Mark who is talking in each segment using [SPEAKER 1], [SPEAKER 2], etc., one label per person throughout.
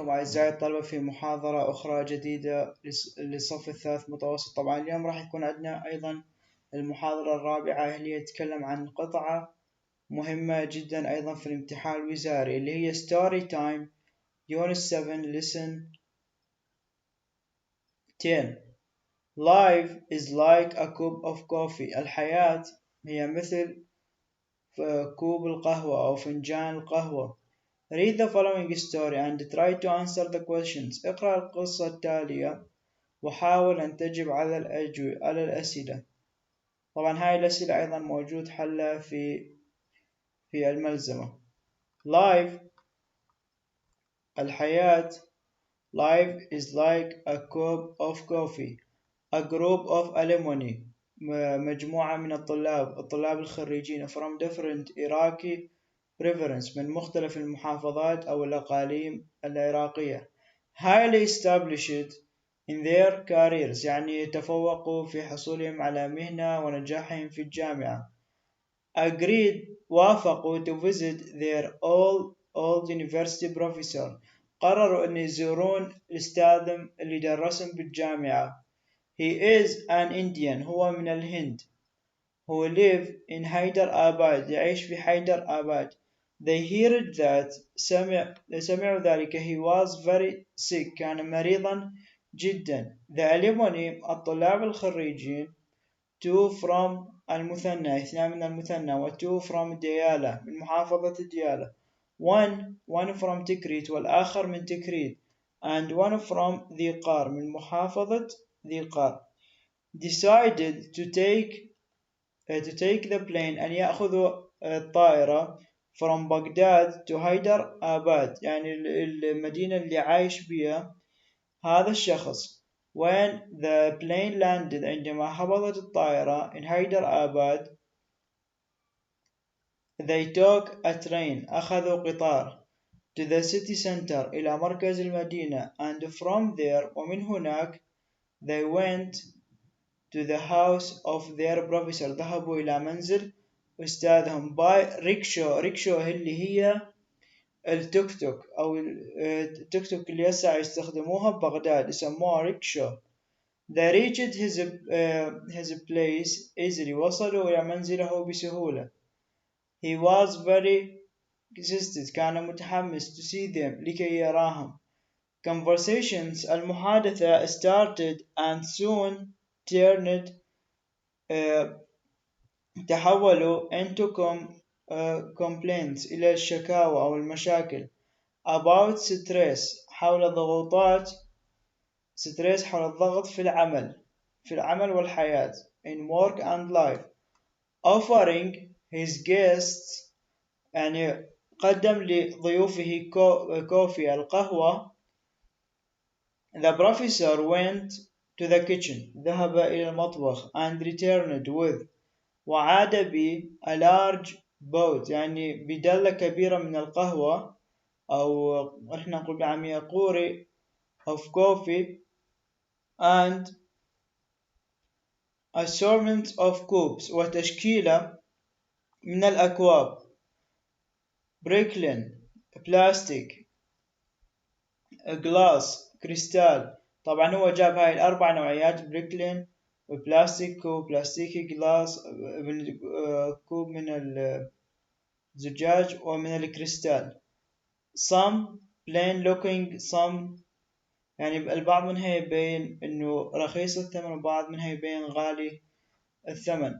[SPEAKER 1] عليكم أعزائي الطلبة في محاضرة أخرى جديدة للصف الثالث متوسط. طبعا اليوم راح يكون عندنا أيضا المحاضرة الرابعة اللي تتكلم عن قطعة مهمة جدا أيضا في الامتحان الوزاري اللي هي ستوري تايم يونت 7 lesson 10. Life is like a cup of coffee. الحياة هي مثل كوب القهوة أو فنجان القهوة. Read the following story and try to answer the questions. اقرأ القصة التالية وحاول أن تجب على الأسئلة. طبعا هاي الأسئلة أيضا موجود حلها في الملزمة. Life الحياة Life is like a cup of coffee. A group of alumni مجموعة من الطلاب الخريجين from different Iraqi preference من مختلف المحافظات أو الأقاليم العراقية. highly established in their careers يعني تفوقوا في حصولهم على مهنة ونجاحهم في الجامعة. agreed وافقوا to visit their old university professor قرروا أن يزورون الأستاذ اللي درسهم بالجامعة. he is an Indian هو من الهند. who live in حيدر آباد يعيش في حيدر آباد. They heard that سمعوا ذلك he was very sick كان مريضا جدا. The alumni الطلاب الخريجين two from المثنى اثنان من المثنى و two from ديالى من محافظة ديالى. one from تكريت والآخر من تكريت and one from ذي قار من محافظة ذي قار. decided to take the plane أن يأخذوا الطائرة from بغداد to حيدر آباد يعني المدينة اللي عايش بها هذا الشخص. when the plane landed عندما هبطت الطائرة in حيدر آباد they took a train أخذوا قطار to the city center إلى مركز المدينة and from there ومن هناك they went to the house of their professor ذهبوا إلى منزل أستاذهم by rickshaw اللي هي التوك توك أو التوك توك اللي هسه يستخدموها ببغداد يسموها rickshaw. they reached his place easily وصلوا إلى منزله بسهولة. he was very excited كان متحمس to see them لكي يراهم. conversations المحادثة started and soon turned تحولوا into complaints إلى الشكاوى أو المشاكل. about stress حول ضغوطات stress حول الضغط في العمل والحياة in work and life. offering his guests يعني قدم لضيوفه كوفي القهوة. the professor went to the kitchen ذهب إلى المطبخ and returned with وعاد ب a large boat يعني بدلة كبيرة من القهوة أو إحنا نقول بعامية قوري of coffee and assortment of cups وتشكيلة من الأكواب بريكلين بلاستيك glass كريستال. طبعا هو جاب هاي الأربع نوعيات بريكلين وبلاستيك وبلاستيكي جلاس كوب من الزجاج ومن الكريستال. some plain looking some يعني البعض منها يبين إنه رخيص الثمن وبعض منها يبين غالي الثمن.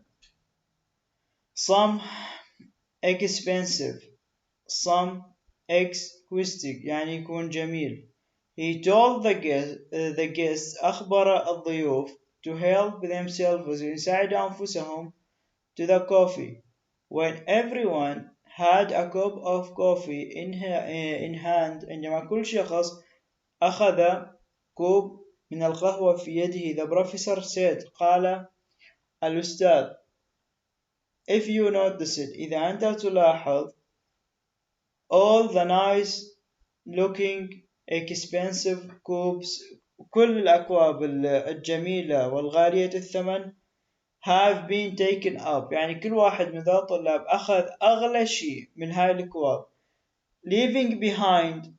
[SPEAKER 1] some expensive some exquisite يعني يكون جميل. he told the guests أخبر الضيوف to help themselves يساعد أنفسهم to the coffee. when everyone had a cup of coffee in hand عندما كل شخص أخذ كوب من القهوة في يده the professor said قال الأستاذ if you noticed إذا أنت تلاحظ all the nice looking expensive cups كل الأكواب الجميلة والغالية الثمن have been taken up يعني كل واحد من ذا الطلاب أخذ أغلى شيء من هاي الأكواب. leaving behind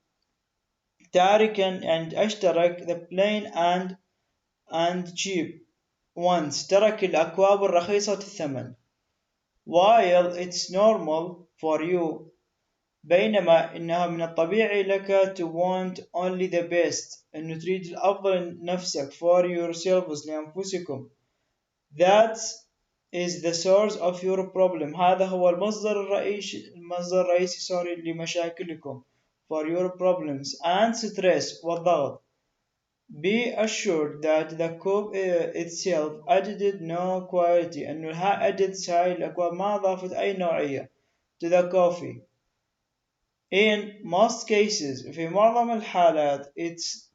[SPEAKER 1] تاركا يعني أشترك the plain and cheap ones ترك الأكواب الرخيصة الثمن while it's normal for you بينما إنها من الطبيعي لك to want only the best إنه تريد الأفضل لنفسك for yourselves لأنفسكم that is the source of your problem هذا هو المصدر الرئيسي لمشاكلكم for your problems and stress والضغط. Be assured that the cup itself added no quality إنه added هاي الأكواب ما أضافت أي نوعية to the coffee. In most cases في معظم الحالات it's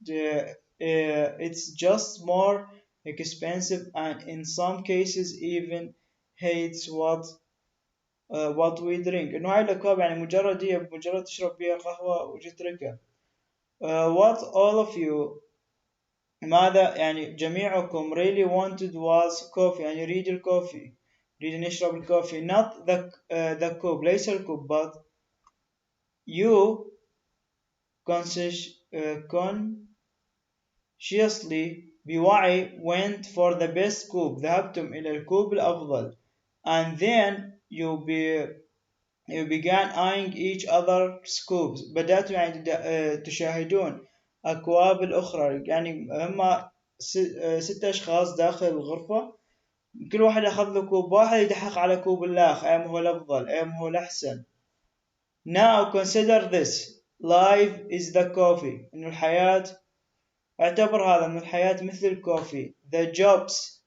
[SPEAKER 1] just more expensive and in some cases even hates what we drink إنه هاي الأكواب يعني مجرد تشرب بيها قهوة وتتركها. What all of you ماذا يعني جميعكم really wanted was coffee يعني يريد الكوفي يريد نشرب الكوفي not the cup ليس الكوب but you consciously بوعي went for the best كوب ذهبتم إلى الكوب الأفضل and then you began eyeing each other's cubes بدأتوا يعني تشاهدون أكواب الأخرى يعني هم 6 أشخاص داخل الغرفة كل واحد أخذ له كوب واحد يدحق على كوب الآخر أيهم هو الأفضل أيهم هو الأحسن. Now consider this life is the coffee إنه الحياة اعتبر هذا من الحياة مثل الكوفي the jobs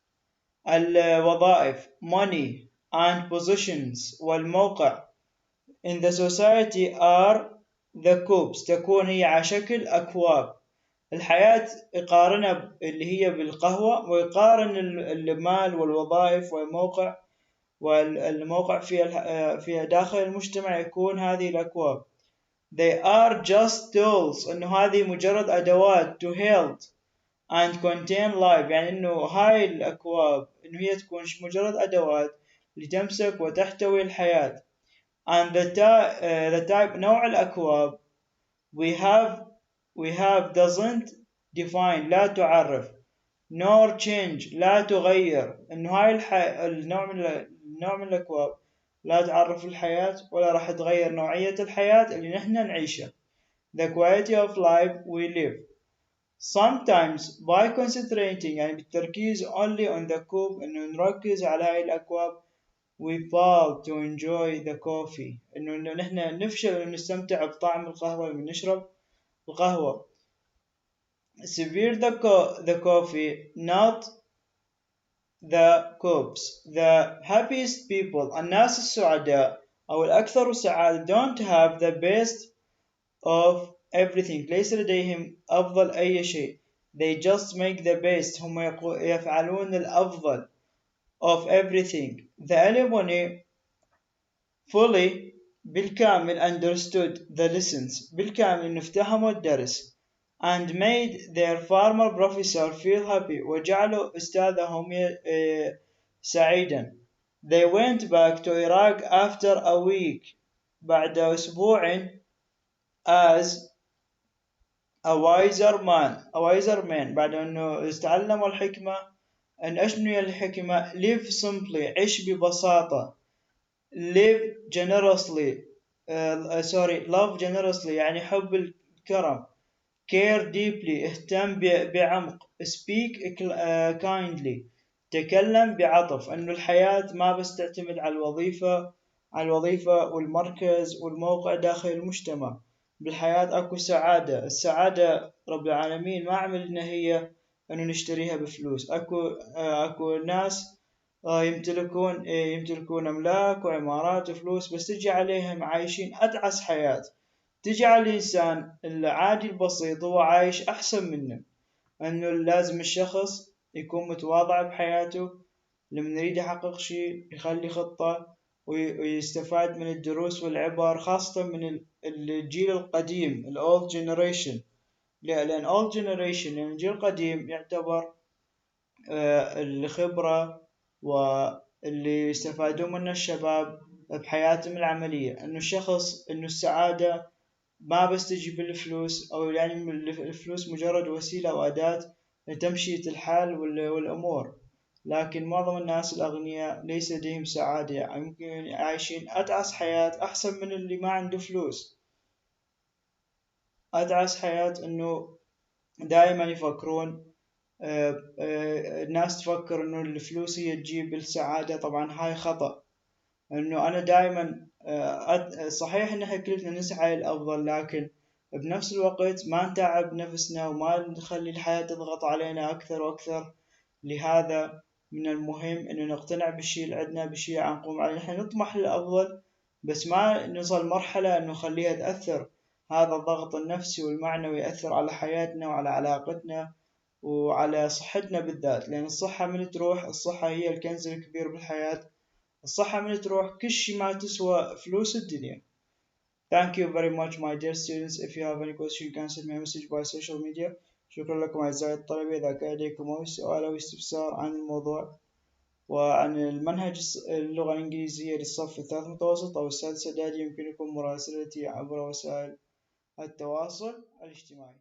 [SPEAKER 1] الوظائف money and positions والموقع in the society are the cups تكون هي على شكل أكواب. الحياة يقارنها اللي هي بالقهوة ويقارن المال والوظائف والموقع فيها داخل المجتمع يكون هذه الأكواب. They are just tools إنه هذه مجرد أدوات to hold and contain life يعني إنه هاي الأكواب إنه هي تكون مجرد أدوات لتمسك وتحتوي الحياة. And the type نوع الأكواب we have doesn't define لا تعرف nor change لا تغير إنه هاي النوع من الأكواب لا تعرف الحياة ولا راح تغير نوعية الحياة اللي نحن نعيشها the quality of life we live. Sometimes by concentrating يعني بالتركيز only on the cup إنه نركز على هاي الأكواب we fail to enjoy the coffee إنه نحن نفشل إنه نستمتع بطعم القهوة لما نشرب القهوة. Severe the coffee not the cups. The happiest people الناس السعداء أو الأكثر سعادة don't have the best of everything ليس لديهم أفضل أي شيء they just make the best هم يفعلون الأفضل of everything. The alimony fully بالكامل understood the lessons بالكامل إنه افتهموا الدرس and made their former professor feel happy وجعلوا أستاذهم سعيدا. They went back to Iraq after a week بعد أسبوع as a wiser man بعد أنه استعلموا الحكمة أن أشنو الحكمة live simply عش ببساطة live generously love generously يعني حب الكرم care deeply اهتم بعمق speak kindly تكلم بعطف أنه الحياة ما بس تعتمد على الوظيفة والمركز والموقع داخل المجتمع بالحياة أكو سعادة السعادة رب العالمين ما عمل إن هي أنه نشتريها بفلوس أكو ناس يمتلكون أملاك وعمارات وفلوس بس تجي عليهم عايشين أتعس حياة تجي على الإنسان العادي البسيط هو عايش أحسن منه. أنه لازم الشخص يكون متواضع بحياته لما يريد يحقق شيء يخلي خطة ويستفاد من الدروس والعبر خاصة من الجيل القديم old generation لأن old generation لأن الجيل القديم يعتبر الخبرة واللي يستفادون منه الشباب بحياتهم العملية إنه السعادة ما بس تجي بالفلوس، أو يعني الفلوس مجرد وسيلة وأداة لتمشية الحال والأمور. لكن معظم الناس الأغنياء ليس لديهم سعادة، يعني يمكن عايشين أتعس حياة أحسن من اللي ما عنده فلوس. أتعس حياة إنه دائما يفكرون، الناس تفكر إنه الفلوس هي تجيب السعادة. طبعا هاي خطأ. إنه أنا دائما صحيح إن إحنا كلنا نسعى للأفضل، لكن بنفس الوقت ما نتعب نفسنا وما نخلي الحياة تضغط علينا أكثر وأكثر. لهذا من المهم إنه نقتنع بالشيء اللي عندنا، بالشيء اللي نقوم عليه. نحن نطمح للأفضل، بس ما نوصل مرحلة إنه نخليها تأثر، هذا الضغط النفسي والمعنوي يأثر على حياتنا وعلى علاقتنا وعلى صحتنا بالذات. لأن الصحة من تروح، الصحة هي الكنز الكبير بالحياة. الصحة من تروح كل شي ما تسوى فلوس الدنيا. Thank you very much my dear students. If you have any question you can send me a message by social media. شكرا لكم أعزائي الطلبة. إذا كان لديكم أي سؤال أو استفسار عن الموضوع وعن المنهج اللغة الإنجليزية للصف الثالث متوسط أو السادس إعدادي، يمكنكم مراسلتي عبر وسائل التواصل الاجتماعي.